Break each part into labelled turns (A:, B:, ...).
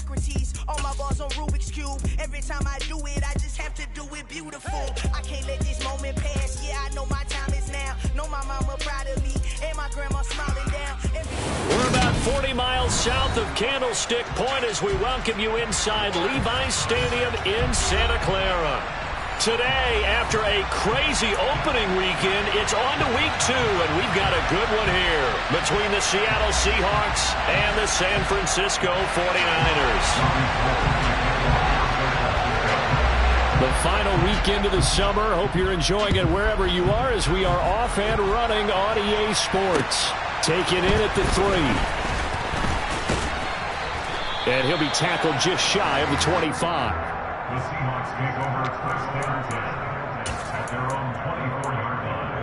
A: Socrates. All my balls on Rubik's Cube. Every time I do it, I just have to do it beautiful. I can't let this moment pass. Yeah, I know my time is now. Know my mama proud of me, and my grandma smiling down.
B: We're about 40 miles south of Candlestick Point as we welcome you inside Levi's Stadium in Santa Clara. Today, after a crazy opening weekend, it's on to week 2, and we've got a good one here between the Seattle Seahawks and the San Francisco 49ers. The final weekend of the summer. Hope you're enjoying it wherever you are as we are off and running on EA Sports. Taken in at the 3. And he'll be tackled just shy of the 25.
C: The Seahawks take over first down at their own 24-yard line.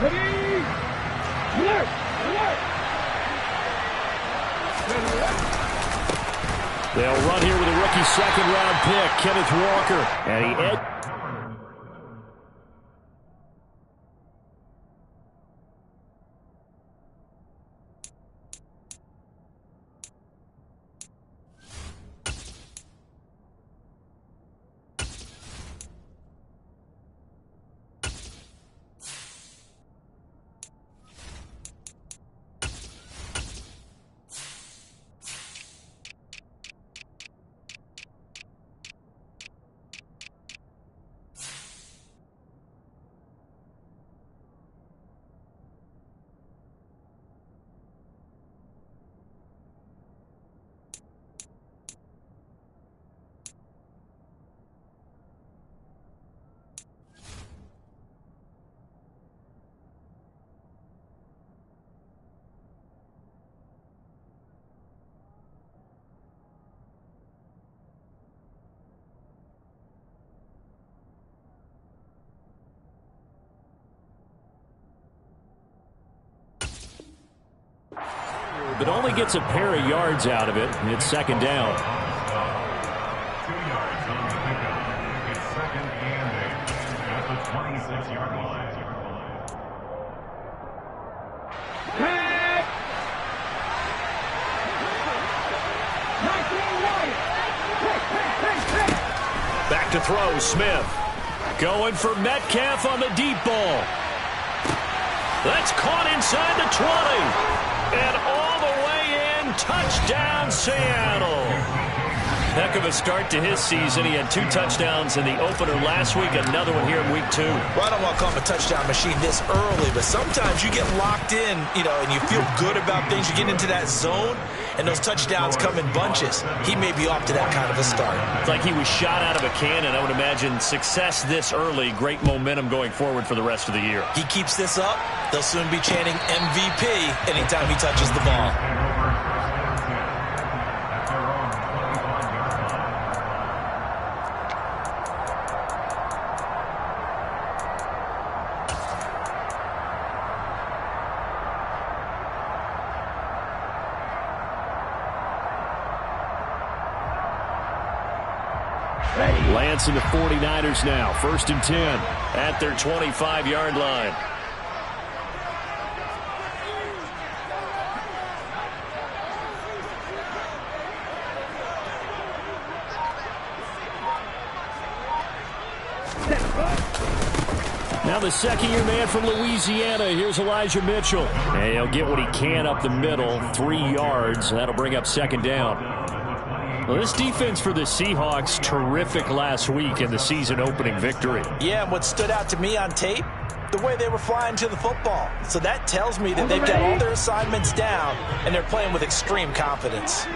D: Ready! Alert! Alert!
B: They'll run here with a rookie second-round pick, Kenneth Walker. And he but only gets a pair of yards out of it. It's second down.
C: 2 yards on the pickup. It's second and 8 at the 26-yard line.
B: Back to throw, Smith. Going for Metcalf on the deep ball. That's caught inside the 20. And all the way in, touchdown Seattle. Heck of a start to his season. He had 2 touchdowns in the opener last week, another one here in week 2.
E: Well, I don't want to call him a touchdown machine this early, but sometimes you get locked in, and you feel good about things. You get into that zone, and those touchdowns come in bunches. He may be off to that kind of a start.
B: It's like he was shot out of a cannon. I would imagine success this early, great momentum going forward for the rest of the year.
E: He keeps this up, they'll soon be chanting MVP anytime he touches the ball.
B: Lance and the 49ers now. 1st and 10 at their 25-yard line. Now the second-year man from Louisiana. Here's Elijah Mitchell. And he'll get what he can up the middle. 3 yards. That'll bring up second down. Well, this defense for the Seahawks, terrific last week in the season-opening victory.
E: Yeah, and what stood out to me on tape, the way they were flying to the football. So that tells me that they've got all their assignments down, and they're playing with extreme confidence.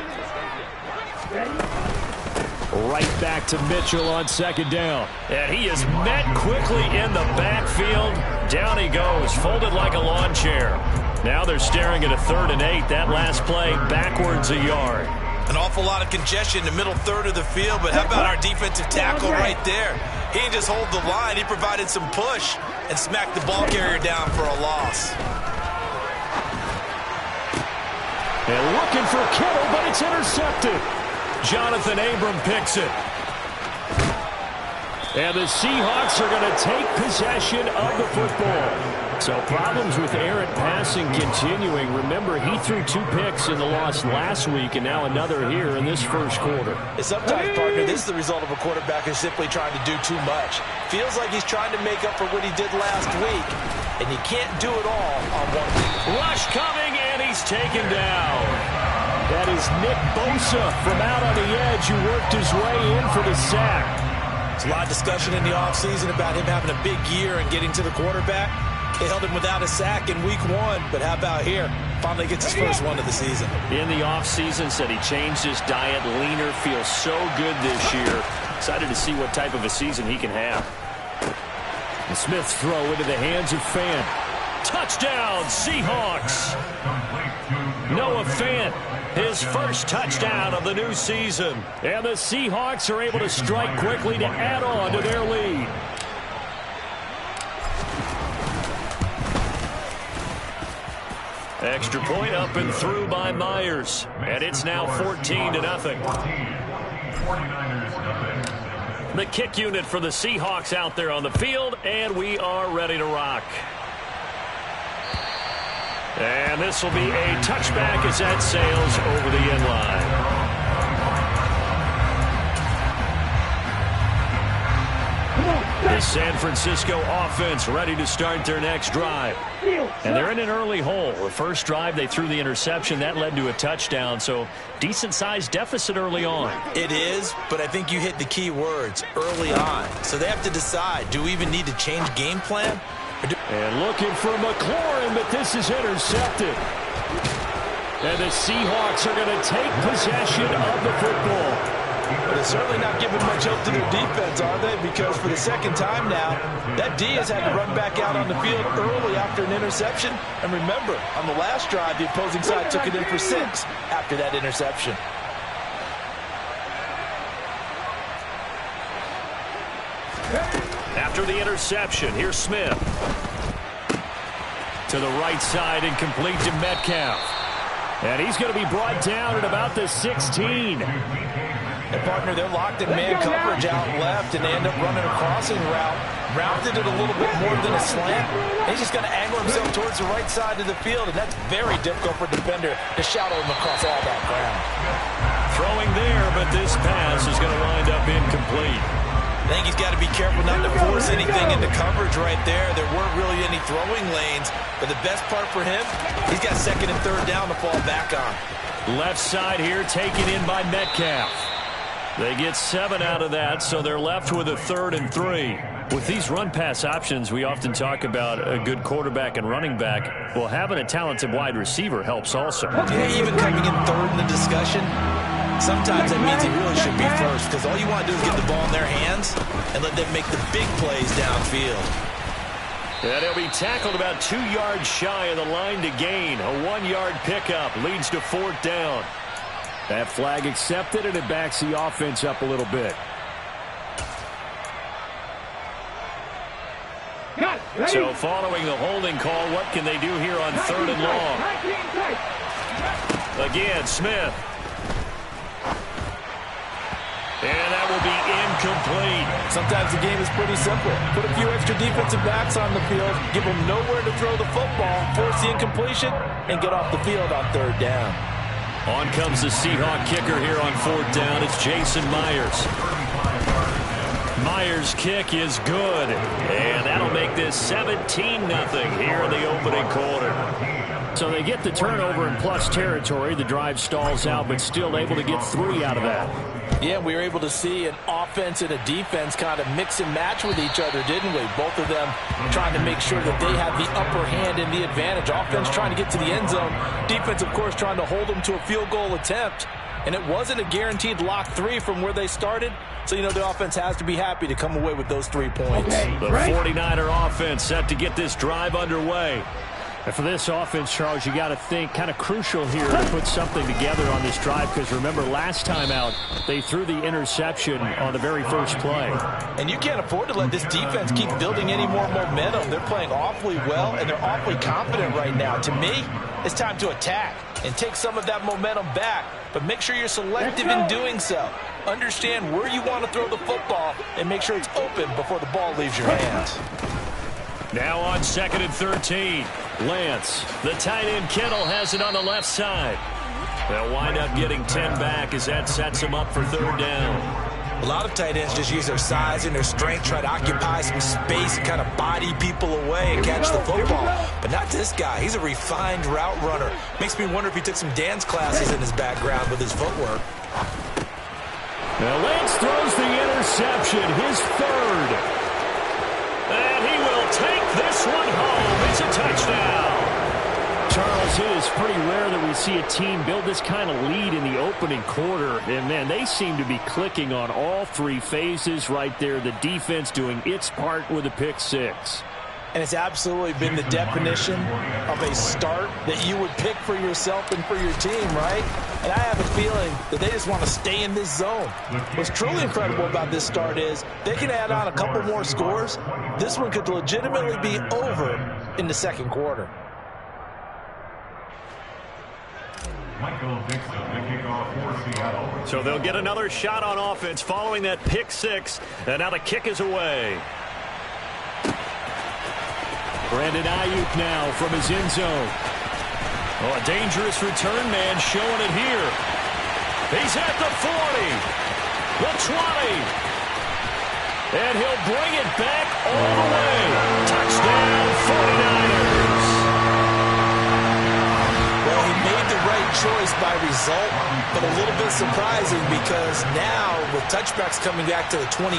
B: Right back to Mitchell on second down. And he is met quickly in the backfield. Down he goes, folded like a lawn chair. Now they're staring at a 3rd and 8. That last play, backwards a yard.
E: An awful lot of congestion in the middle third of the field, but how about our defensive tackle right there? He didn't just hold the line, he provided some push and smacked the ball carrier down for a loss.
B: And looking for Kittle, but it's intercepted. Jonathan Abram picks it. And the Seahawks are going to take possession of the football. So problems with errant passing continuing. Remember, he threw 2 picks in the loss last week and now another here in this first quarter.
E: Sometimes, partner, this is the result of a quarterback who's simply trying to do too much. Feels like he's trying to make up for what he did last week, and you can't do it all on one week.
B: Rush coming, and he's taken down. That is Nick Bosa from out on the edge who worked his way in for the sack.
E: There's a lot of discussion in the offseason about him having a big year and getting to the quarterback. They held him without a sack in week 1, but how about here? Finally gets his first one of the season.
B: In the offseason, said he changed his diet, leaner, feels so good this year. Excited to see what type of a season he can have. And Smith's throw into the hands of Fant. Touchdown, Seahawks! Noah Fant, his first touchdown of the new season. And the Seahawks are able to strike quickly to add on to their lead. Extra point up and through by Myers. And it's now 14-0. The kick unit for the Seahawks out there on the field, and we are ready to rock. And this will be a touchback as that sails over the end line. The San Francisco offense ready to start their next drive. And they're in an early hole. The first drive, they threw the interception. That led to a touchdown, so decent-sized deficit early on.
E: It is, but I think you hit the key words, early on. So they have to decide, do we even need to change game plan?
B: And looking for McLaurin, but this is intercepted. And the Seahawks are going to take possession of the football.
E: But they're certainly not giving much help to their defense, are they? Because for the second time now, that D has had to run back out on the field early after an interception. And remember, on the last drive, the opposing side took it in for 6 after that interception.
B: After the interception, here's Smith. To the right side and complete to Metcalf. And he's going to be brought down at about the 16.
E: And partner, they're locked in man coverage out left, and they end up running a crossing route. Rounded it a little bit more than a slant. He's just going to angle himself towards the right side of the field, and that's very difficult for a defender to shadow him across all that ground.
B: Throwing there, but this pass is going to wind up incomplete.
E: I think he's got to be careful not to force anything into coverage right there. There weren't really any throwing lanes, but the best part for him, he's got 2nd and 3rd down to fall back on.
B: Left side here taken in by Metcalf. They get 7 out of that, so they're left with a 3rd and 3. With these run-pass options, we often talk about a good quarterback and running back. Well, having a talented wide receiver helps also.
E: Yeah, even coming in 3rd in the discussion, sometimes that means he really should be first, because all you want to do is get the ball in their hands and let them make the big plays downfield.
B: And he'll be tackled about 2 yards shy of the line to gain. A 1-yard pickup leads to 4th down. That flag accepted, and it backs the offense up a little bit. So following the holding call, what can they do here on 3rd and long? Again, Smith. And that will be incomplete.
E: Sometimes the game is pretty simple. Put a few extra defensive backs on the field, give them nowhere to throw the football, force the incompletion, and get off the field on 3rd down.
B: On comes the Seahawk kicker here on 4th down. It's Jason Myers. Myers' kick is good. And that'll make this 17-0 here in the opening quarter. So they get the turnover in plus territory. The drive stalls out, but still able to get 3 out of that.
E: Yeah, we were able to see an offense and a defense kind of mix and match with each other, didn't we? Both of them trying to make sure that they have the upper hand and the advantage. Offense trying to get to the end zone. Defense, of course, trying to hold them to a field goal attempt. And it wasn't a guaranteed lock 3 from where they started. So, you know, the offense has to be happy to come away with those 3 points.
B: The 49er offense set to get this drive underway. And for this offense, Charles, you got to think kind of crucial here to put something together on this drive, because remember last time out they threw the interception on the very first play.
E: And you can't afford to let this defense keep building any more momentum. They're playing awfully well, and they're awfully confident right now. To me, it's time to attack and take some of that momentum back, but make sure you're selective in doing so. Understand where you want to throw the football and make sure it's open before the ball leaves your hands.
B: Now on 2nd and 13. Lance, the tight end Kittle has it on the left side. They'll wind up getting 10 back as that sets them up for 3rd down.
E: A lot of tight ends just use their size and their strength, try to occupy some space and kind of body people away and catch the football. But not this guy. He's a refined route runner. Makes me wonder if he took some dance classes in his background with his footwork.
B: Now Lance throws the interception, his 3rd. And he will take this one home. It's a touchdown. Charles, it is pretty rare that we see a team build this kind of lead in the opening quarter. And, man, they seem to be clicking on all 3 phases right there. The defense doing its part with a pick 6.
E: And it's absolutely been the definition of a start that you would pick for yourself and for your team, right? And I have a feeling that they just want to stay in this zone. What's truly incredible about this start is they can add on a couple more scores. This one could legitimately be over in the 2nd quarter.
B: So they'll get another shot on offense following that pick 6. And now the kick is away. Brandon Ayuk now from his end zone. Oh, a dangerous return man showing it here. He's at the 40, the 20. And he'll bring it back all the way. Touchdown, 49ers.
E: Well, he made the right choice by result, but a little bit surprising because now with touchbacks coming back to the 25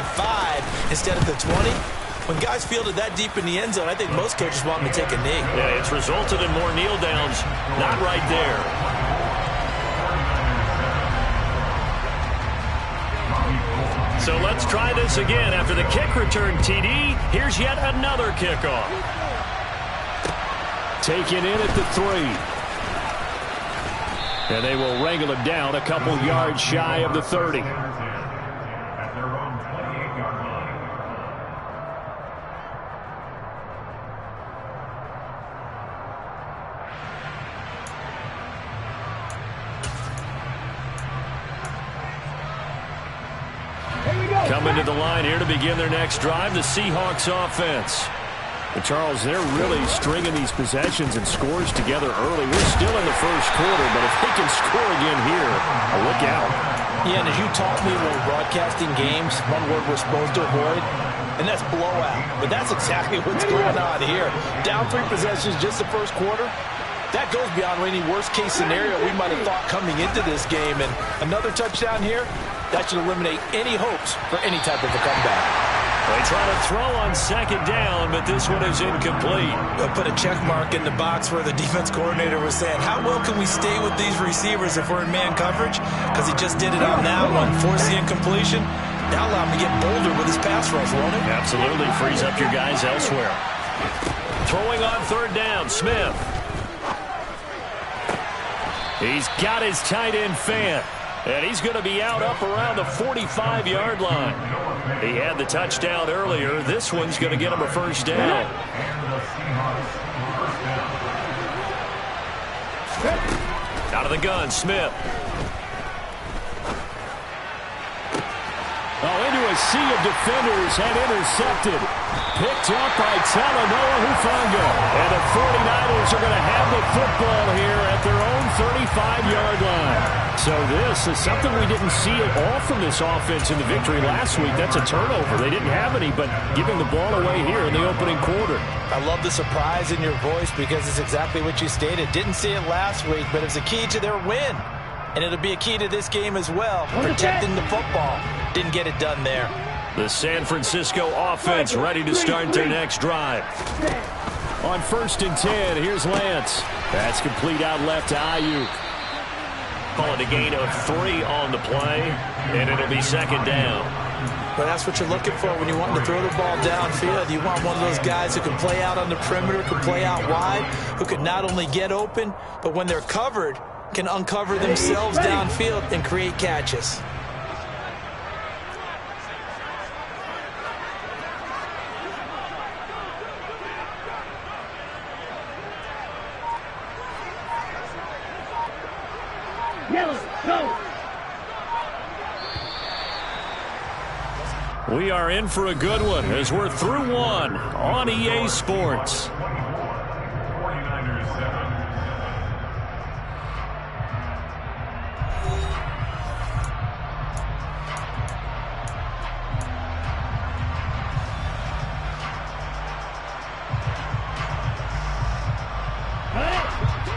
E: instead of the 20, when guys fielded that deep in the end zone, I think most coaches want them to take a knee.
B: Yeah, it's resulted in more kneel downs. Not right there. So let's try this again. After the kick return, TD, here's yet another kickoff. Taken in at the 3. And they will wrangle him down a couple yards shy of the 30. Coming to the line here to begin their next drive, the Seahawks offense. But Charles, they're really stringing these possessions and scores together early. We're still in the 1st quarter, but if they can score again here, look out.
E: Yeah, and as you taught me when we're broadcasting games, one word we're supposed to avoid, and that's blowout. But that's exactly what's going on here. Down 3 possessions just the 1st quarter. That goes beyond any worst-case scenario we might have thought coming into this game. And another touchdown here, that should eliminate any hopes for any type of a comeback.
B: They try to throw on 2nd down, but this one is incomplete.
E: They'll put a check mark in the box where the defense coordinator was saying, how well can we stay with these receivers if we're in man coverage? Because he just did it on that one, force the incompletion. That'll allow him to get bolder with his pass rush, won't it?
B: Absolutely, frees up your guys elsewhere. Throwing on 3rd down, Smith. He's got his tight end fan. And he's going to be out up around the 45-yard line. He had the touchdown earlier. This one's going to get him a 1st down. Out of the gun, Smith. Oh, into a sea of defenders and intercepted. Picked up by Talanoa Hufanga. And the 49ers are going to have the football here at their own 35-yard line. So this is something we didn't see at all from this offense in the victory last week. That's a turnover. They didn't have any, but giving the ball away here in the opening quarter.
E: I love the surprise in your voice because it's exactly what you stated. Didn't see it last week, but it's a key to their win. And it'll be a key to this game as well, protecting the football. Didn't get it done there.
B: The San Francisco offense ready to start their next drive. On 1st and 10, here's Lance. That's complete out left to Ayuk. Call it a gain of 3 on the play, and it'll be 2nd down.
E: But that's what you're looking for when you want to throw the ball downfield. You want one of those guys who can play out on the perimeter, can play out wide, who can not only get open, but when they're covered, can uncover themselves downfield and create catches.
B: We are in for a good one as we're through one on EA Sports.
C: 49ers 7.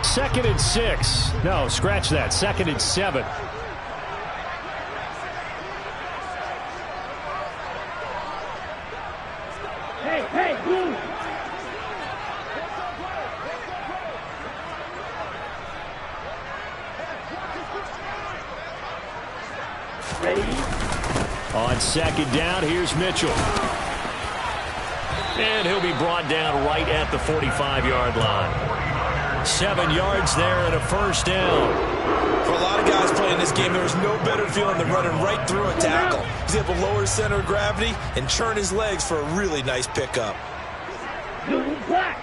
B: Second and 6. No, scratch that. Second and 7.
D: Hey, boom! Ready?
B: On second down, here's Mitchell. And he'll be brought down right at the 45-yard line. 7 yards there and a first down.
E: For a lot of guys playing this game, there is no better feeling than running right through a tackle. He's able to lower his center of gravity and churn his legs for a really nice pickup.
D: Black.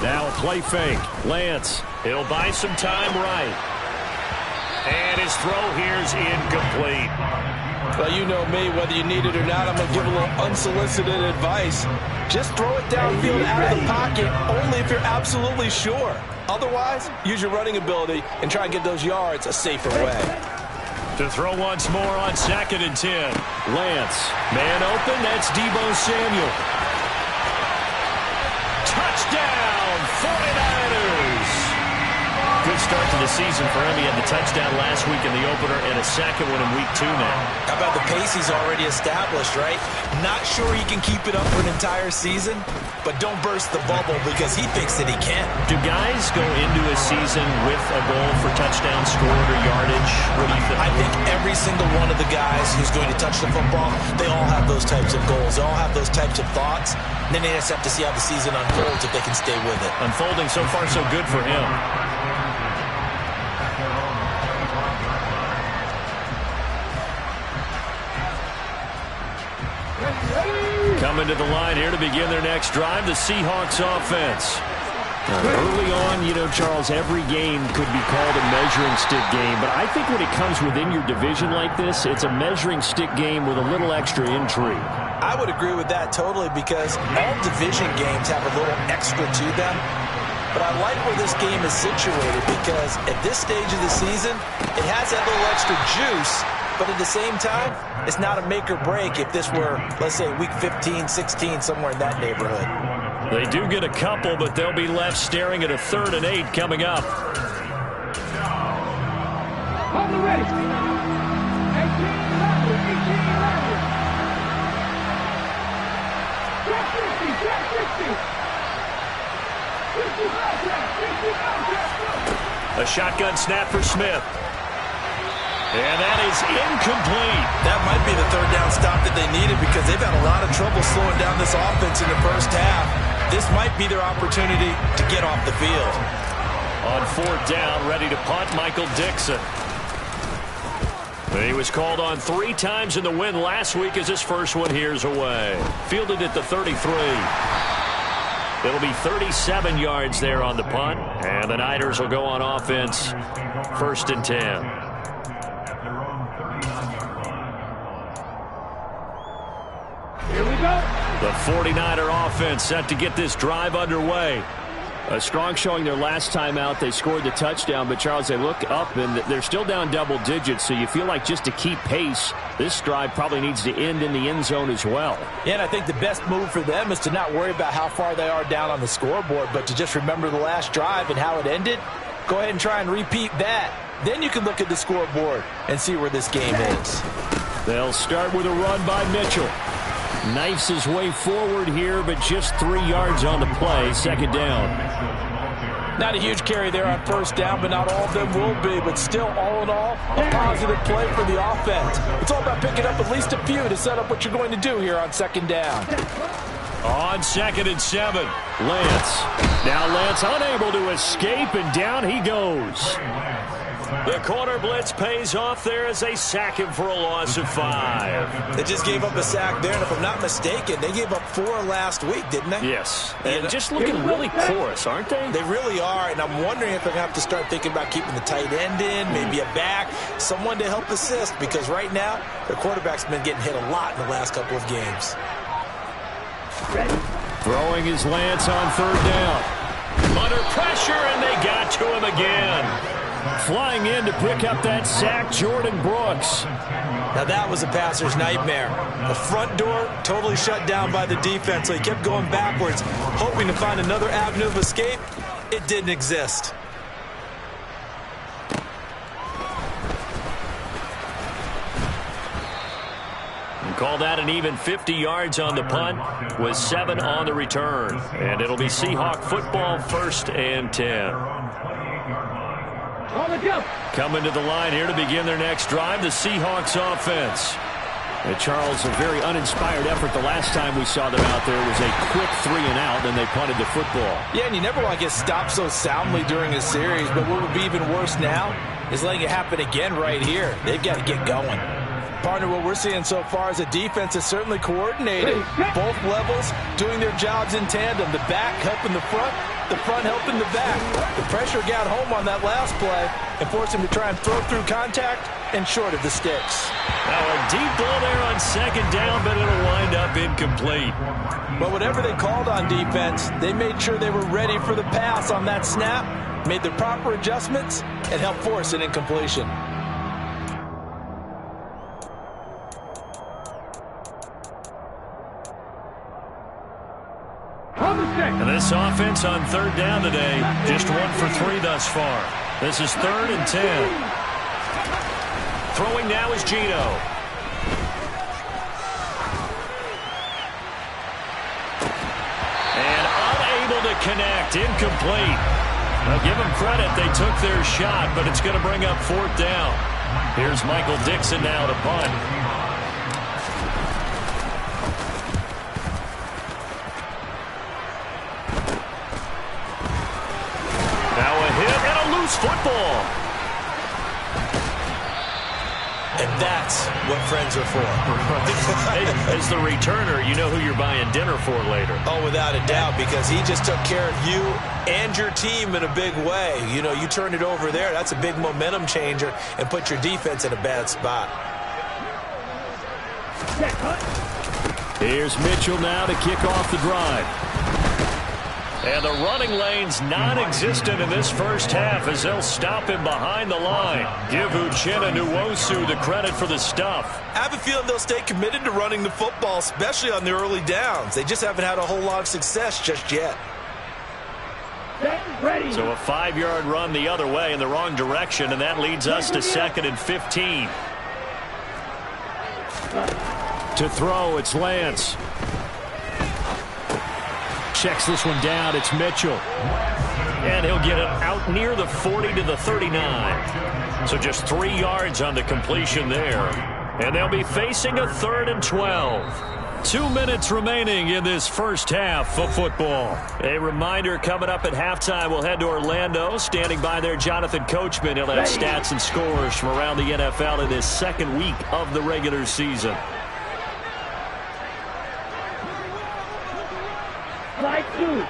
B: Now a play fake. Lance, he'll buy some time right. And his throw here's incomplete.
E: Well, you know me, whether you need it or not, I'm going to give a little unsolicited advice. Just throw it downfield out of the pocket, only if you're absolutely sure. Otherwise, use your running ability and try and get those yards a safer way.
B: To throw once more on second and 10. Lance, man open, that's Deebo Samuel. Touchdown, 49ers! Good start to the season for him. He had the touchdown last week in the opener and a second one in week 2 now.
E: How about the pace he's already established, right? Not sure he can keep it up for an entire season, but don't burst the bubble because he thinks that he can.
B: Do guys go into a season with a goal for touchdown scored or yardage? What do you think?
E: I think every single one of the guys who's going to touch the football, they all have those types of goals. They all have those types of thoughts. And then they just have to see how the season unfolds if they can stay with it.
B: Unfolding so far so good for him. Coming to the line here to begin their next drive, the Seahawks offense. Early on, you know, Charles, every game could be called a measuring stick game. But I think when it comes within your division like this, it's a measuring stick game with a little extra intrigue.
E: I would agree with that totally because all division games have a little extra to them. But I like where this game is situated because at this stage of the season, it has that little extra juice. But at the same time, it's not a make or break if this were, let's say, week 15, 16, somewhere in that neighborhood.
B: They do get a couple, but they'll be left staring at a 3rd and 8 coming up.
D: Hold it ready. 18 laterals. Drop 50. 50
B: A shotgun snap for Smith. And that is incomplete.
E: That might be the 3rd down stop that they needed because they've had a lot of trouble slowing down this offense in the first half. This might be their opportunity to get off the field.
B: On 4th down, ready to punt, Michael Dixon. He was called on 3 times in the win last week as his first one here's away. Fielded at the 33. It'll be 37 yards there on the punt, and the Niners will go on offense 1st and 10.
D: Here we go.
B: The 49er offense set to get this drive underway. A strong showing their last time out. They scored the touchdown, but, Charles, they look up, and they're still down double digits, so you feel like just to keep pace, this drive probably needs to end in the end zone as well.
E: Yeah, and I think the best move for them is to not worry about how far they are down on the scoreboard, but to just remember the last drive and how it ended. Go ahead and try and repeat that. Then you can look at the scoreboard and see where this game is.
B: They'll start with a run by Mitchell. Knifes his way forward here, but just 3 yards on the play. 2nd down.
E: Not a huge carry there on 1st down, but not all of them will be. But still, all in all, a positive play for the offense. It's all about picking up at least a few to set up what you're going to do here on 2nd down.
B: On 2nd and 7, Lance. Now Lance unable to escape, and down he goes. The corner blitz pays off there as they sack him for a loss of 5.
E: They just gave up a sack there, and if I'm not mistaken, they gave up 4 last week, didn't they?
B: Yes. And just looking really porous, aren't they?
E: They really are, and I'm wondering if they're going to have to start thinking about keeping the tight end in, maybe a back, someone to help assist, because right now, their quarterback's been getting hit a lot in the last couple of games.
B: Throwing his Lance on 3rd down. Under pressure, and they got to him again. Flying in to pick up that sack, Jordan Brooks.
E: Now that was a passer's nightmare. The front door totally shut down by the defense, so he kept going backwards, hoping to find another avenue of escape. It didn't exist.
B: Call that an even 50 yards on the punt with 7 on the return. And it'll be Seahawk football, 1st and 10. Coming to the line here to begin their next drive, the Seahawks offense. And Charles, a very uninspired effort the last time we saw them out there was a quick 3 and out, and they punted the football.
E: Yeah, and you never want to get stopped so soundly during a series, but what would be even worse now is letting it happen again right here. They've got to get going. Partner, what we're seeing so far is a defense is certainly coordinated. Both levels doing their jobs in tandem. The back helping the front helping the back. The pressure got home on that last play and forced him to try and throw through contact and short of the sticks.
B: Now a deep ball there on 2nd down, but it'll wind up incomplete.
E: But whatever they called on defense, they made sure they were ready for the pass on that snap, made the proper adjustments, and helped force an incompletion.
B: And this offense on 3rd down today, just 1 for 3 thus far. This is 3rd and 10. Throwing now is Gino. And unable to connect, incomplete. Now give them credit, they took their shot, but it's going to bring up 4th down. Here's Michael Dixon now to punt. Football.
E: And that's what friends are for.
B: As the returner, you know who you're buying dinner for later.
E: Oh, without a doubt, because he just took care of you and your team in a big way. You know, you turn it over there, that's a big momentum changer and put your defense in a bad spot.
B: Here's Mitchell now to kick off the drive. And the running lane's non-existent in this first half as they'll stop him behind the line. Give Uchenna Nwosu the credit for the stuff.
E: I have a feeling they'll stay committed to running the football, especially on the early downs. They just haven't had a whole lot of success just yet.
B: So a 5-yard run the other way in the wrong direction, and that leads us to 2nd and 15. To throw, it's Lance. Checks this one down. It's Mitchell. And he'll get it out near the 40 to the 39. So just 3 yards on the completion there. And they'll be facing a 3rd and 12. 2 minutes remaining in this first half of football. A reminder coming up at halftime, we'll head to Orlando. Standing by there, Jonathan Coachman. He'll have stats and scores from around the NFL in this 2nd week of the regular season.
D: Like 2.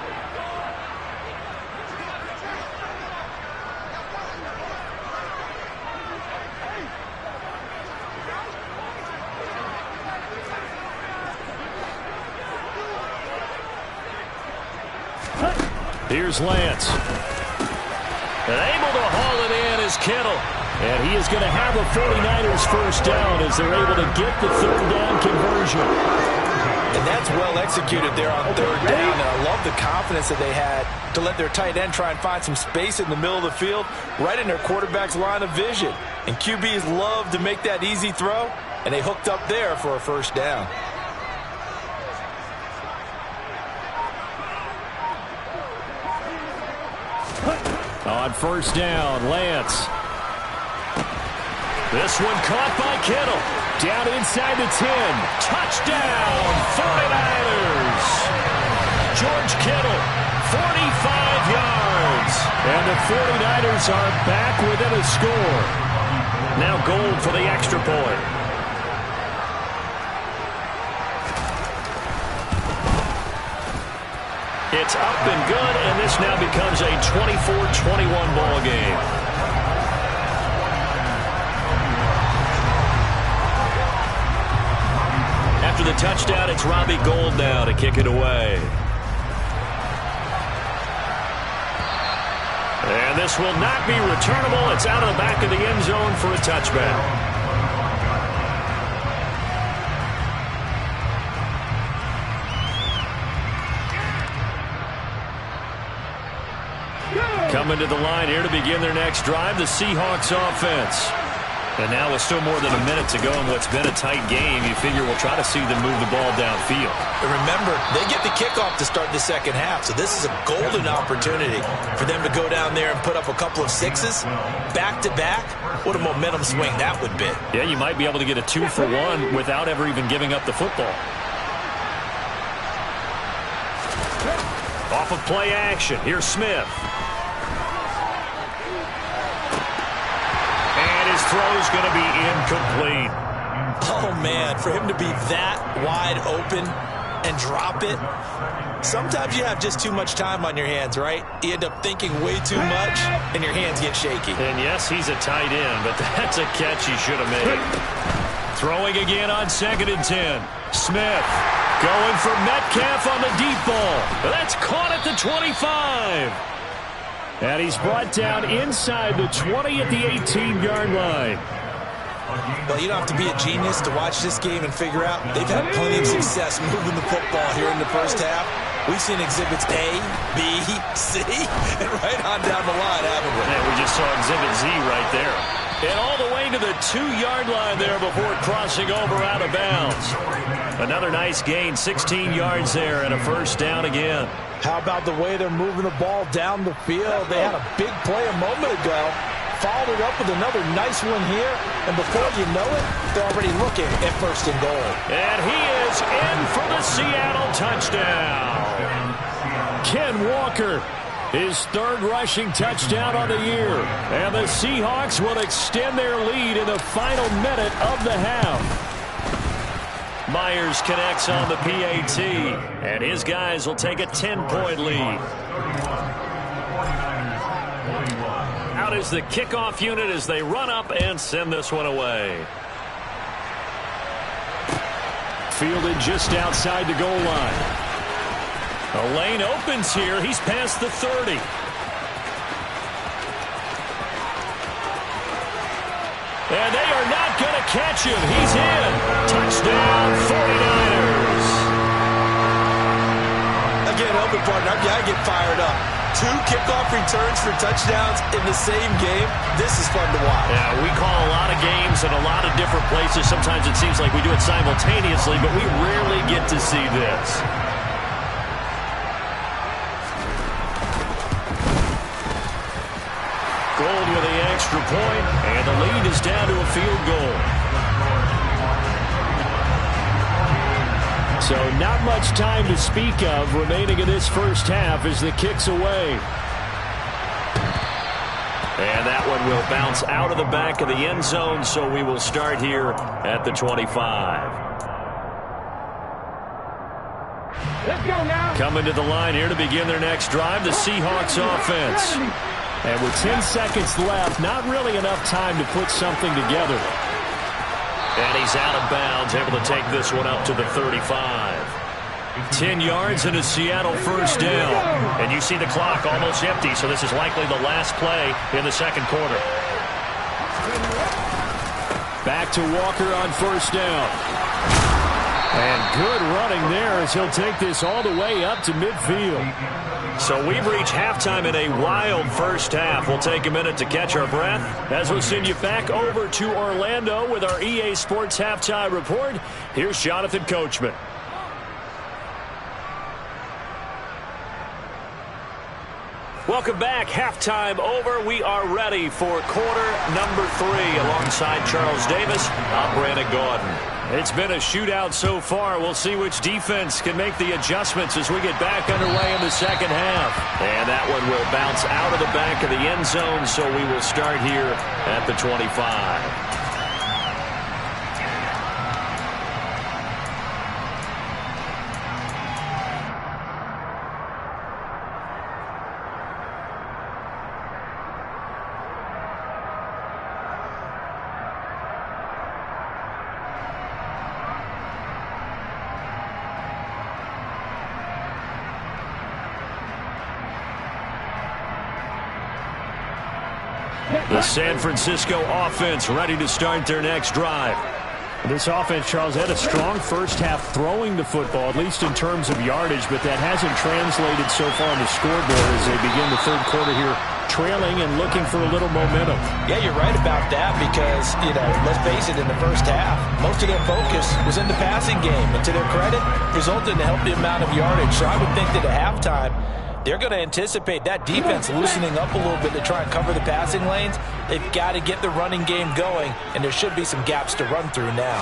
B: Here's Lance. And able to haul it in is Kittle. And he is going to have a 49ers first down as they're able to get the 3rd down conversion.
E: And that's well executed there on 3rd down. And I love the confidence that they had to let their tight end try and find some space in the middle of the field, right in their quarterback's line of vision. And QBs love to make that easy throw, and they hooked up there for a first down.
B: On 1st down, Lance. This one caught by Kittle. Down inside the 10. Touchdown, 49ers. George Kittle, 45 yards. And the 49ers are back within a score. Now Gold for the extra point. It's up and good, and this now becomes a 24-21 ball game. After the touchdown, it's Robbie Gould now to kick it away. And this will not be returnable. It's out of the back of the end zone for a touchback. Coming to the line here to begin their next drive, the Seahawks offense. And now with still more than a minute to go in what's been a tight game, you figure we'll try to see them move the ball downfield.
E: And remember, they get the kickoff to start the second half, so this is a golden opportunity for them to go down there and put up a couple of sixes back-to-back. What a momentum swing that would be.
B: Yeah, you might be able to get a 2-for-1 without ever even giving up the football. Off of play action, here's Smith. Throw's going to be incomplete.
E: Oh, man, for him to be that wide open and drop it. Sometimes you have just too much time on your hands, right? You end up thinking way too much, and your hands get shaky.
B: And, yes, he's a tight end, but that's a catch he should have made. Throwing again on 2nd and 10. Smith going for Metcalf on the deep ball. That's caught at the 25. And he's brought down inside the 20 at the 18-yard line.
E: Well, you don't have to be a genius to watch this game and figure out they've had plenty of success moving the football here in the first half. We've seen exhibits A, B, C, and right on down the line, haven't we?
B: Yeah, we just saw exhibit Z right there. And all the way to the 2-yard line there before crossing over out of bounds. Another nice gain, 16 yards there, and a first down again.
E: How about the way they're moving the ball down the field? They had a big play a moment ago, followed it up with another nice one here, and before you know it, they're already looking at 1st and goal.
B: And he is in for the Seattle touchdown. Ken Walker, his 3rd rushing touchdown on the year. And the Seahawks will extend their lead in the final minute of the half. Myers connects on the PAT, and his guys will take a 10-point lead. Out is the kickoff unit as they run up and send this one away. Fielded just outside the goal line. A lane opens here. He's past the 30. And they are not going to catch him. He's in. Touchdown, 49ers.
E: Again, open partner, I get fired up. 2 kickoff returns for touchdowns in the same game. This is fun to watch.
B: Yeah, we call a lot of games in a lot of different places. Sometimes it seems like we do it simultaneously, but we rarely get to see this. Gold with the extra point, and the lead is down to a field goal. So not much time to speak of remaining in this first half as the kick's away. And that one will bounce out of the back of the end zone, so we will start here at the 25.
D: Let's go now.
B: Coming to the line here to begin their next drive, the Seahawks offense. And with 10 seconds left, not really enough time to put something together. And he's out of bounds, able to take this one up to the 35. 10 yards and a Seattle first down. And you see the clock almost empty, so this is likely the last play in the second quarter. Back to Walker on first down. And good running there as he'll take this all the way up to midfield. So we've reached halftime in a wild first half. We'll take a minute to catch our breath as we'll send you back over to Orlando with our EA Sports Halftime Report. Here's Jonathan Coachman. Welcome back. Halftime over. We are ready for quarter number 3. Alongside Charles Davis, I'm Brandon Gaudin. It's been a shootout so far. We'll see which defense can make the adjustments as we get back underway in the second half. And that one will bounce out of the back of the end zone, so we will start here at the 25. The San Francisco offense ready to start their next drive.
F: This offense, Charles, had a strong first half throwing the football, at least in terms of yardage, but that hasn't translated so far on the scoreboard as they begin the third quarter here, trailing and looking for a little momentum.
E: Yeah, you're right about that because, let's face it, in the first half, most of their focus was in the passing game. And to their credit, resulted in a healthy amount of yardage. So I would think that at halftime, they're going to anticipate that defense loosening up a little bit to try and cover the passing lanes. They've got to get the running game going, and there should be some gaps to run through now.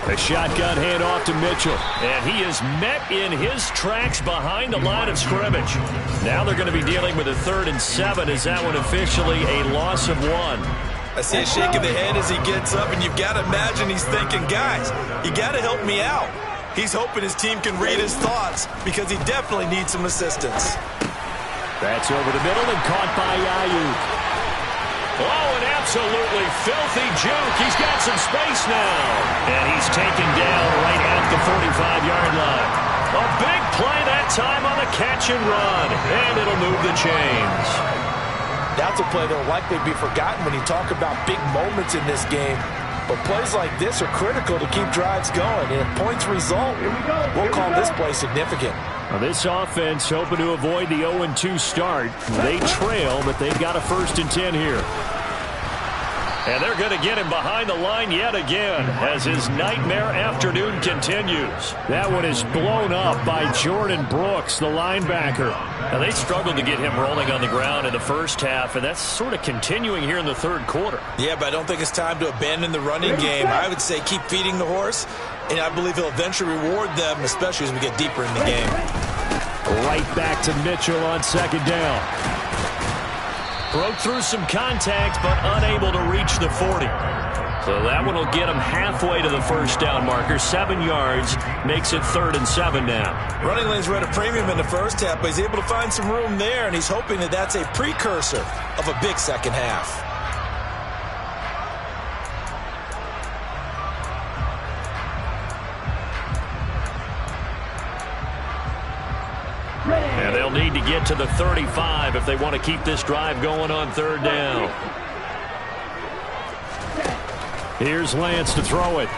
B: A shotgun handoff to Mitchell, and he is met in his tracks behind the line of scrimmage. Now they're going to be dealing with a 3rd and 7. Is that one officially a loss of 1?
G: I see a shake of the head as he gets up, and you've got to imagine he's thinking, guys, you got to help me out. He's hoping his team can read his thoughts because he definitely needs some assistance.
B: That's over the middle and caught by Ayuk. Oh, an absolutely filthy juke. He's got some space now. And he's taken down right at the 45-yard line. A big play that time on the catch and run. And it'll move the chains.
E: That's a play that will likely be forgotten when you talk about big moments in this game. But plays like this are critical to keep drives going. And if points result, we'll call this play significant.
B: Now this offense hoping to avoid the 0-2 start. They trail, but they've got a 1st and 10 here. And they're going to get him behind the line yet again as his nightmare afternoon continues. That one is blown up by Jordan Brooks, the linebacker. Now they struggled to get him rolling on the ground in the first half, and that's sort of continuing here in the third quarter.
G: Yeah, but I don't think it's time to abandon the running game. I would say keep feeding the horse, and I believe he'll eventually reward them, especially as we get deeper in the game.
B: Right back to Mitchell on 2nd down. Broke through some contact, but unable to reach the 40. So that one will get him halfway to the 1st down marker. 7 yards makes it 3rd and 7 now.
G: Running lanes were at a premium in the first half, but he's able to find some room there, and he's hoping that that's a precursor of a big second half.
B: And they'll need to get to the 35 if they want to keep this drive going on 3rd down. Here's Lance to throw it.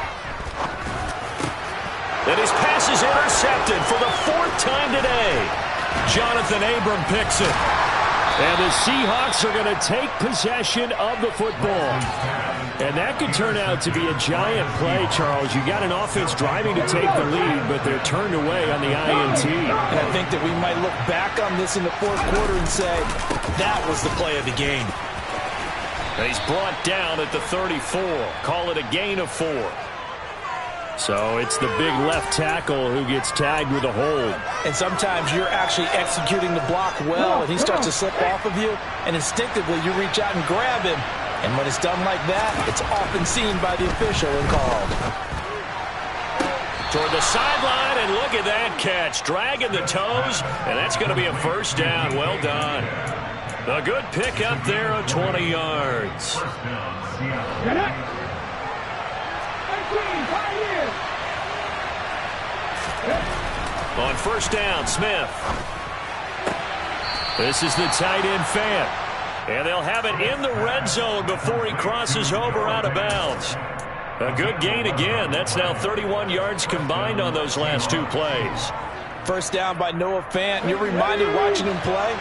B: And his pass is intercepted for the 4th time today. Jonathan Abram picks it. And the Seahawks are going to take possession of the football. And that could turn out to be a giant play, Charles. You got an offense driving to take the lead, but they're turned away on the INT.
E: And I think that we might look back on this in the 4th quarter and say, that was the play of the game.
B: He's brought down at the 34. Call it a gain of 4. So it's the big left tackle who gets tagged with a hold.
E: And sometimes you're actually executing the block well, and he starts to slip off of you, and instinctively you reach out and grab him. And when it's done like that, it's often seen by the official and called.
B: Toward the sideline, and look at that catch. Dragging the toes, and that's going to be a 1st down. Well done. A good pick up there of 20 yards. On 1st down, Smith. This is the tight end Fant. And they'll have it in the red zone before he crosses over out of bounds. A good gain again. That's now 31 yards combined on those last 2 plays.
E: 1st down by Noah Fant. And you're reminded watching him play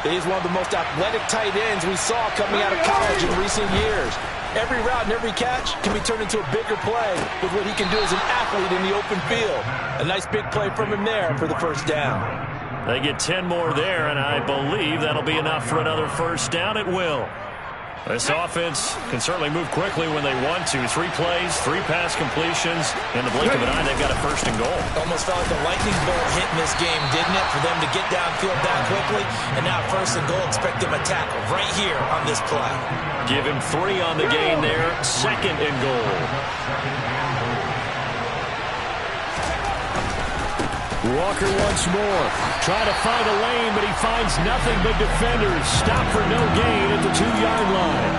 E: that he's one of the most athletic tight ends we saw coming out of college in recent years. Every route and every catch can be turned into a bigger play with what he can do as an athlete in the open field. A nice big play from him there for the 1st down.
B: They get 10 more there, and I believe that'll be enough for another 1st down. It will. This offense can certainly move quickly when they want to. 3 plays, 3 pass completions. In the blink of an eye, they've got a 1st and goal.
E: Almost felt like a lightning bolt hit in this game, didn't it? For them to get downfield that quickly. And now 1st and goal, expect them to tackle right here on this play.
B: Give him 3 on the game there. 2nd and goal.
F: Walker once more. Trying to find a lane, but he finds nothing but defenders. Stop for no gain at the 2-yard line.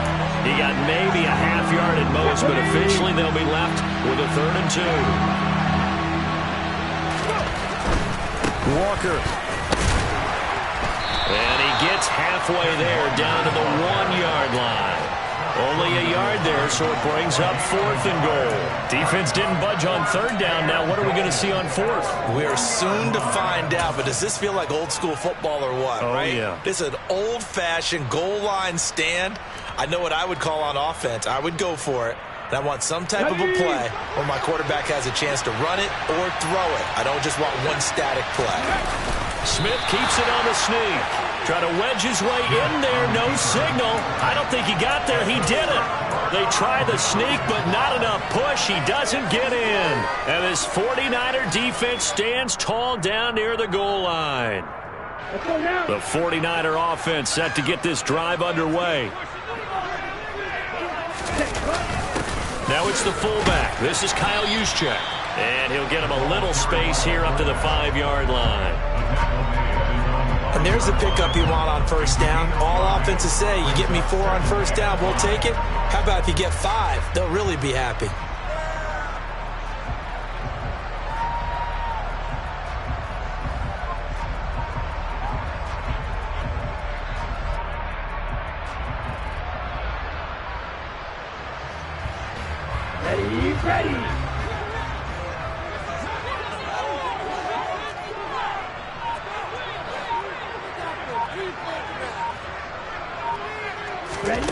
B: He got maybe a half yard at most, but officially they'll be left with a 3rd and 2.
F: Walker.
B: And he gets halfway there, down to the 1-yard line. Only a yard there, so it brings up 4th and goal. Defense didn't budge on 3rd down. Now what are we going to see on 4th?
E: We're soon to find out, but does this feel like old school football or what?
B: Oh,
E: right?
B: yeah.
E: This is an old-fashioned goal line stand. I know what I would call on offense. I would go for it. And I want some type of a play where my quarterback has a chance to run it or throw it. I don't just want one static play.
B: Smith keeps it on the sneak. Try to wedge his way in there. No signal. I don't think he got there. He didn't. They try the sneak, but not enough push. He doesn't get in. And this 49er defense stands tall down near the goal line. The 49er offense set to get this drive underway. Now it's the fullback. This is Kyle Juszczyk. And he'll get him a little space here up to the 5-yard line.
E: And there's the pickup you want on 1st down. All offenses say, you get me 4 on 1st down, we'll take it. How about if you get 5? They'll really be happy.
D: Ready.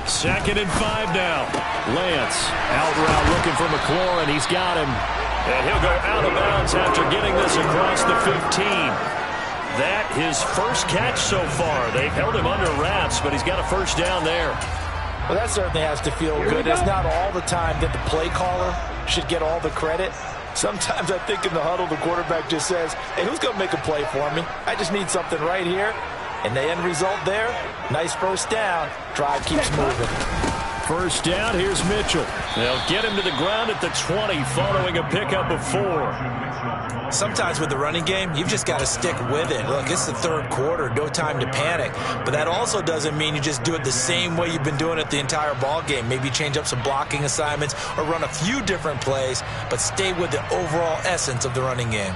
B: Second and 5 now. Lance out route looking for McLaurin. He's got him. And he'll go out of bounds after getting this across the 15. That his first catch so far. They've held him under wraps, but he's got a 1st down there.
E: Well, that certainly has to feel good. It's not all the time that the play caller should get all the credit. Sometimes I think in the huddle, the quarterback just says, hey, who's going to make a play for me? I just need something right here. And the end result there, nice 1st down. Drive keeps moving.
F: 1st down, here's Mitchell.
B: They'll get him to the ground at the 20 following a pickup of 4.
E: Sometimes with the running game, you've just got to stick with it. Look, it's the 3rd quarter, no time to panic. But that also doesn't mean you just do it the same way you've been doing it the entire ball game. Maybe change up some blocking assignments or run a few different plays, but stay with the overall essence of the running game.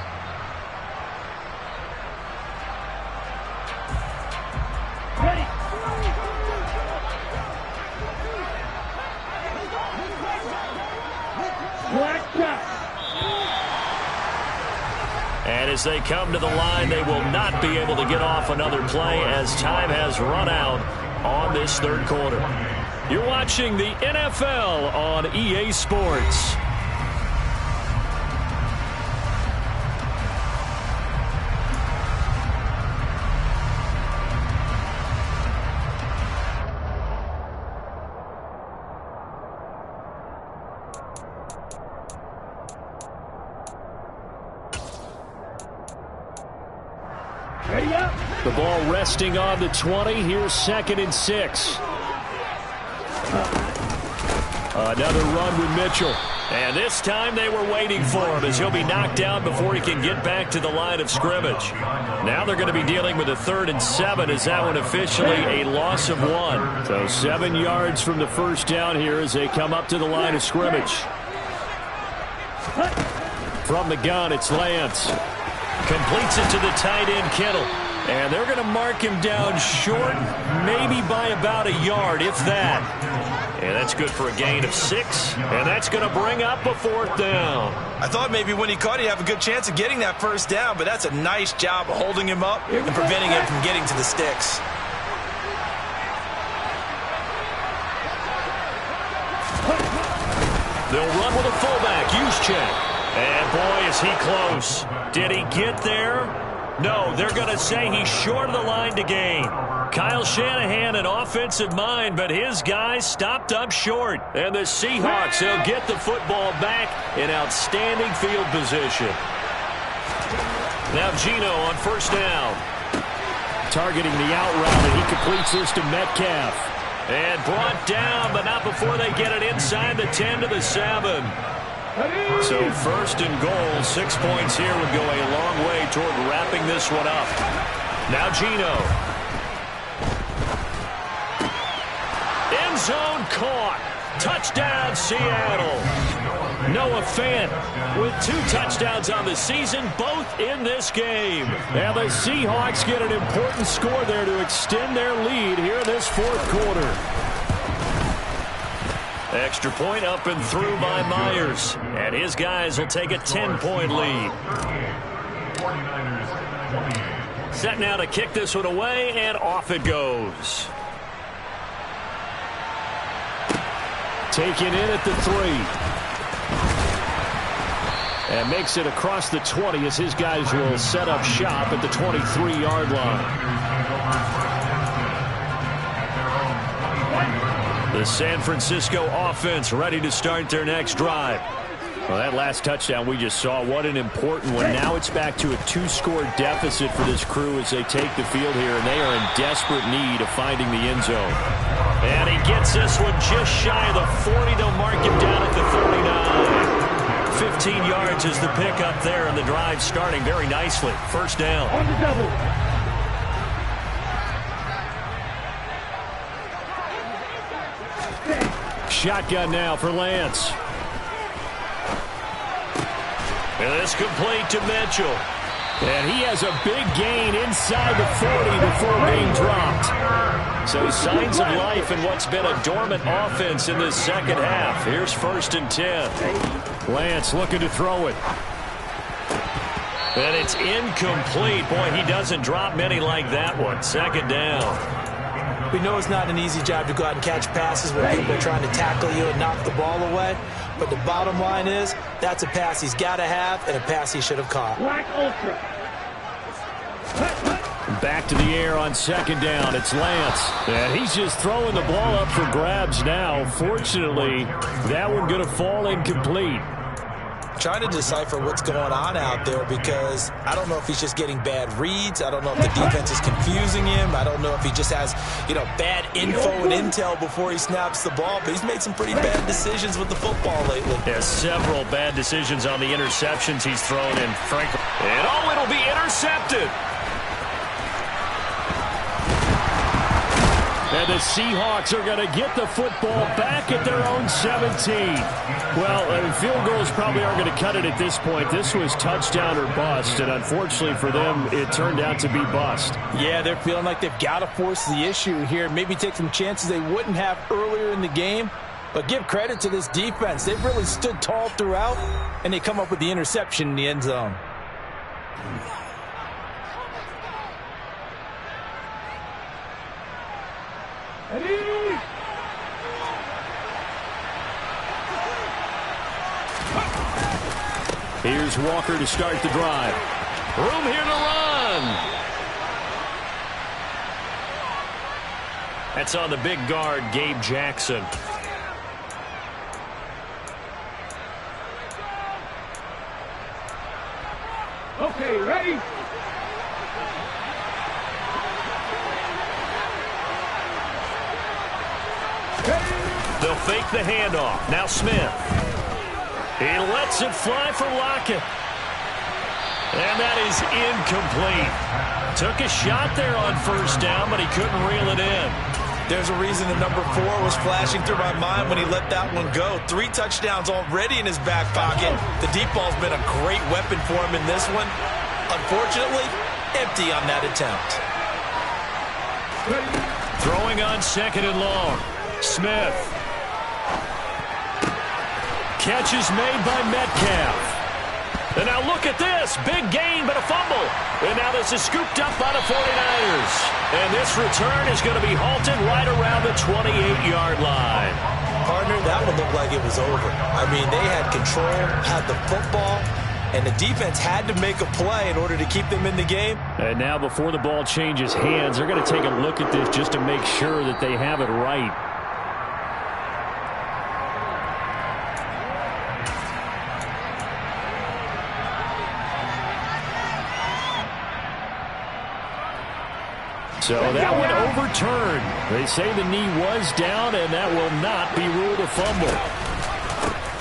B: And as they come to the line, they will not be able to get off another play as time has run out on this 3rd quarter. You're watching the NFL on EA Sports. The ball resting on the 20. Here's 2nd and 6. Another run with Mitchell. And this time they were waiting for him as he'll be knocked down before he can get back to the line of scrimmage. Now they're going to be dealing with a 3rd and 7 as that one officially a loss of 1.
F: So 7 yards from the 1st down here as they come up to the line of scrimmage. From the gun, it's Lance.
B: Completes it to the tight end, Kittle. And they're going to mark him down short, maybe by about a yard, if that. And that's good for a gain of 6. And that's going to bring up a 4th down.
G: I thought maybe when he caught it, he'd have a good chance of getting that 1st down, but that's a nice job of holding him up and preventing him from getting to the sticks.
B: They'll run with a fullback, Juszczyk. And boy, is he close. Did he get there? No, they're going to say he's short of the line to gain. Kyle Shanahan, an offensive mind, but his guys stopped up short. And the Seahawks, they'll get the football back in outstanding field position. Now Geno on first down.
F: Targeting the out route, and he completes this to Metcalf.
B: And brought down, but not before they get it inside the 10 to the 7. So first and goal, 6 points here would go a long way toward wrapping this one up. Now Geno. End zone caught. Touchdown, Seattle. Noah Fant with 2 touchdowns on the season, both in this game.
F: And the Seahawks get an important score there to extend their lead here in this fourth quarter.
B: Extra point up and through by Myers. And his guys will take a 10-point lead. Set now to kick this one away, and off it goes.
F: Taken in at the 3. And makes it across the 20 as his guys will set up shop at the 23-yard line.
B: The San Francisco offense ready to start their next drive.
F: Well, that last touchdown we just saw, what an important one. Now it's back to a 2-score deficit for this crew as they take the field here, and they are in desperate need of finding the end zone.
B: And he gets this one just shy of the 40. They'll mark him down at the 49. 15 yards is the pickup there, and the drive starting very nicely. First down.
D: On the double.
F: Shotgun now for Lance.
B: And it's complete to Mitchell.
F: And he has a big gain inside the 40 before being dropped.
B: So signs of life in what's been a dormant offense in this second half. Here's first and 10.
F: Lance looking to throw it.
B: And it's incomplete. Boy, he doesn't drop many like that one. Second down.
E: We know it's not an easy job to go out and catch passes when people are trying to tackle you and knock the ball away. But the bottom line is, that's a pass he's got to have and a pass he should have caught.
D: Black Ultra.
F: Back to the air on second down. It's Lance. And he's just throwing the ball up for grabs now. Fortunately, that one going to fall incomplete.
E: Trying to decipher what's going on out there because I don't know if he's just getting bad reads. I don't know if the defense is confusing him. I don't know if he just has, bad info and intel before he snaps the ball. But he's made some pretty bad decisions with the football lately.
B: Yeah, several bad decisions on the interceptions he's thrown in, frankly. And it'll be intercepted.
F: And the Seahawks are going to get the football back at their own 17. Well, field goals probably aren't going to cut it at this point. This was touchdown or bust, and unfortunately for them, it turned out to be bust.
E: Yeah, they're feeling like they've got to force the issue here. Maybe take some chances they wouldn't have earlier in the game. But give credit to this defense. They've really stood tall throughout, and they come up with the interception in the end zone.
F: Here's Walker to start the drive.
B: Room here to run. That's on the big guard, Gabe Jackson.
D: Okay, ready?
B: They'll fake the handoff. Now Smith. He lets it fly for Lockett. And that is incomplete. Took a shot there on first down, but he couldn't reel it in.
G: There's a reason the number 4 was flashing through my mind when he let that one go. 3 touchdowns already in his back pocket. The deep ball's been a great weapon for him in this one. Unfortunately, empty on that attempt.
B: Throwing on second and long. Smith. Catch is made by Metcalf. And now look at this. Big gain, but a fumble. And now this is scooped up by the 49ers. And this return is going to be halted right around the 28-yard line.
E: Partner, that one looked like it was over. I mean, they had control, had the football,
G: and the defense had to make a play in order to keep them in the game.
F: And now before the ball changes hands, they're going to take a look at this just to make sure that they have it right. So that one overturned. They say the knee was down, and that will not be ruled a fumble.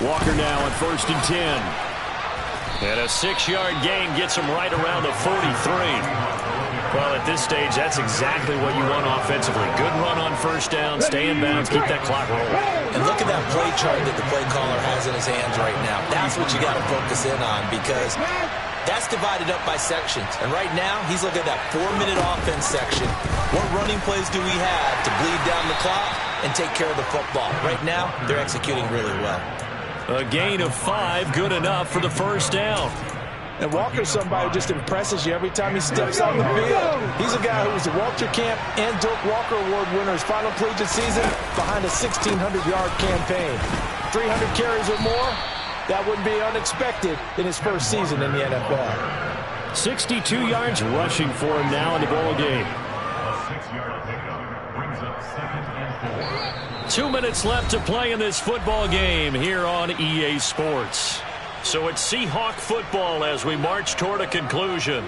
F: Walker now on 1st and 10. And a 6-yard gain gets him right around the 43. Well, at this stage, that's exactly what you want offensively. Good run on 1st down, stay in bounds, keep that clock rolling.
G: And look at that play chart that the play caller has in his hands right now. That's what you got to focus in on, because that's divided up by sections. And right now, he's looking at that 4-minute offense section. What running plays do we have to bleed down the clock and take care of the football? Right now, they're executing really well.
B: A gain of 5, good enough for the 1st down.
G: And Walker's somebody who just impresses you every time he steps on the field. He's a guy who was the Walter Camp and Dirk Walker Award winner his final collegiate season behind a 1,600-yard campaign. 300 carries or more, that wouldn't be unexpected in his first season in the NFL.
F: 62 yards rushing for him now in the ball game.
C: A 6-yard pickup brings up 2nd and 4.
B: 2 minutes left to play in this football game here on EA Sports. So it's Seahawk football as we march toward a conclusion.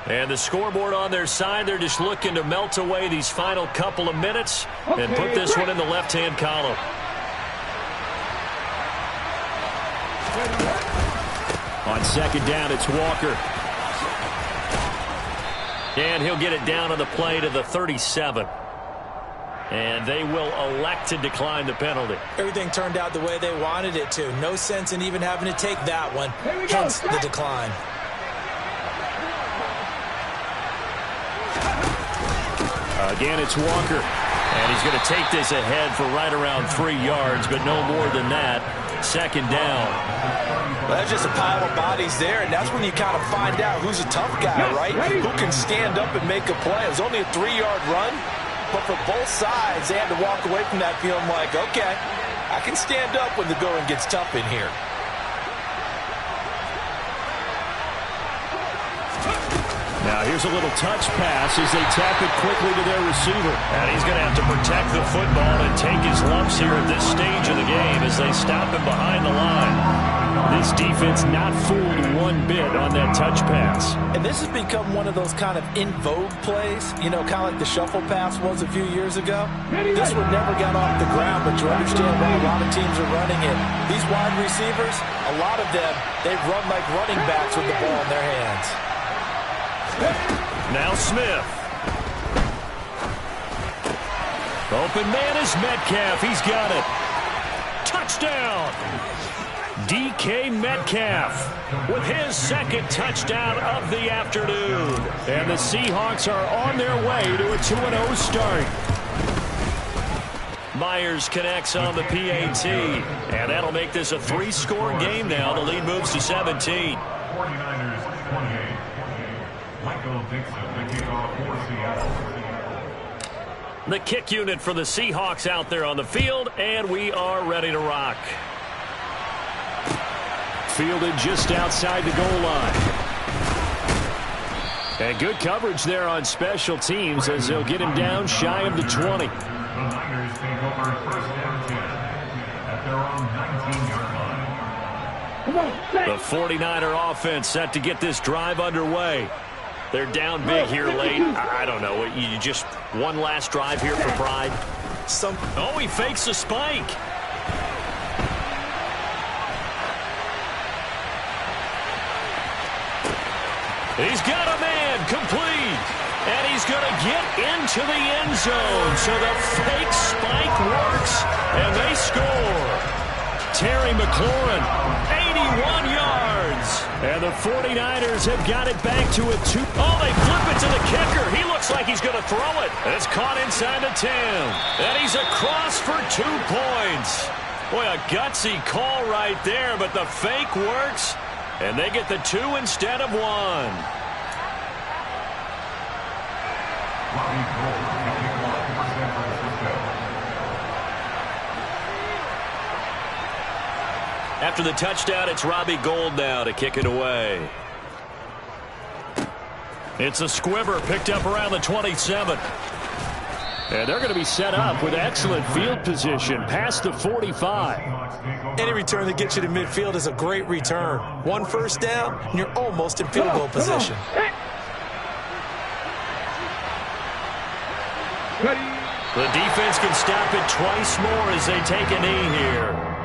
B: And the scoreboard on their side, they're just looking to melt away these final couple of minutes and put this one in the left-hand column.
F: On 2nd down, it's Walker.
B: And he'll get it down on the play to the 37. And they will elect to decline the penalty.
G: Everything turned out the way they wanted it to. No sense in even having to take that one. Hence the decline.
F: Again, it's Walker.
B: And he's going to take this ahead for right around 3 yards, but no more than that. 2nd down.
G: Well, that's just a pile of bodies there, and that's when you kind of find out who's a tough guy, right? Who can stand up and make a play. It was only a 3-yard run. But for both sides, they had to walk away from that feeling like, okay, I can stand up when the going gets tough in here.
F: Now here's a little touch pass as they tap it quickly to their receiver.
B: And he's going to have to protect the football and take his lumps here at this stage of the game as they stop him behind the line.
F: This defense not fooled one bit on that touch pass.
G: And this has become one of those kind of in vogue plays, you know, kind of like the shuffle pass was a few years ago. This one never got off the ground, but you understand why a lot of teams are running it. These wide receivers, a lot of them, they run like running backs with the ball in their hands.
B: Now Smith. Open man is Metcalf. He's got it. Touchdown. DK Metcalf with his 2nd touchdown of the afternoon.
F: And the Seahawks are on their way to a 2-0 start.
B: Myers connects on the PAT. And that'll make this a 3-score game now. The lead moves to 17.
C: 49ers 28. Michael Dixon, the kickoff for Seattle.
B: The kick unit for the Seahawks out there on the field, and we are ready to rock.
F: Fielded just outside the goal line. And good coverage there on special teams as they'll get him down shy of the 20.
C: The Niners take over 1st and 10 at their own 19-yard line.
B: The 49er offense set to get this drive underway. They're down big here late. I don't know. You just one last drive here for pride. Oh, he fakes a spike. He's got a man complete. And he's going to get into the end zone. So the fake spike works, and they score. Terry McLaurin, 81 yards. And the 49ers have got it back to a 2. Oh, they flip it to the kicker. He looks like he's going to throw it. And it's caught inside the 10. And he's across for 2 points. Boy, a gutsy call right there, but the fake works. And they get the 2 instead of 1. After the touchdown, it's Robbie Gould now to kick it away. It's a squibber picked up around the 27. And they're going to be set up with excellent field position past the 45.
G: Any return that gets you to midfield is a great return. 1 first down, and you're almost in field goal position.
B: The defense can stop it twice more as they take a knee here.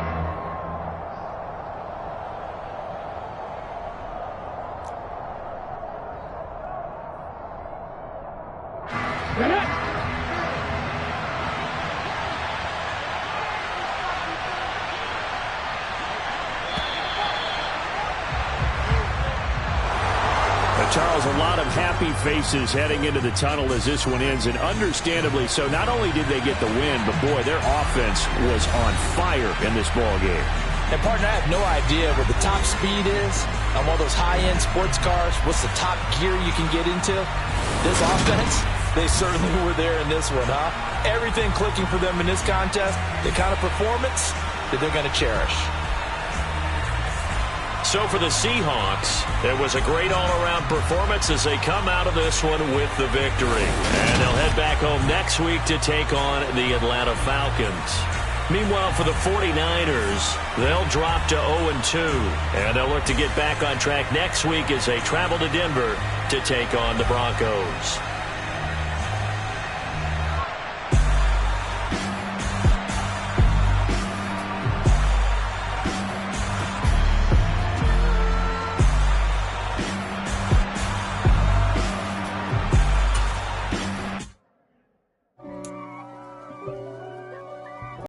F: Charles, a lot of happy faces heading into the tunnel as this one ends, and understandably so. Not only did they get the win, but, boy, their offense was on fire in this ball game.
E: And, partner, I have no idea what the top speed is on one of those high-end sports cars. What's the top gear you can get into? This offense, they certainly were there in this one, huh? Everything clicking for them in this contest, the kind of performance that they're going to cherish.
B: So for the Seahawks, it was a great all-around performance as they come out of this one with the victory. And they'll head back home next week to take on the Atlanta Falcons. Meanwhile, for the 49ers, they'll drop to 0-2. And they'll look to get back on track next week as they travel to Denver to take on the Broncos.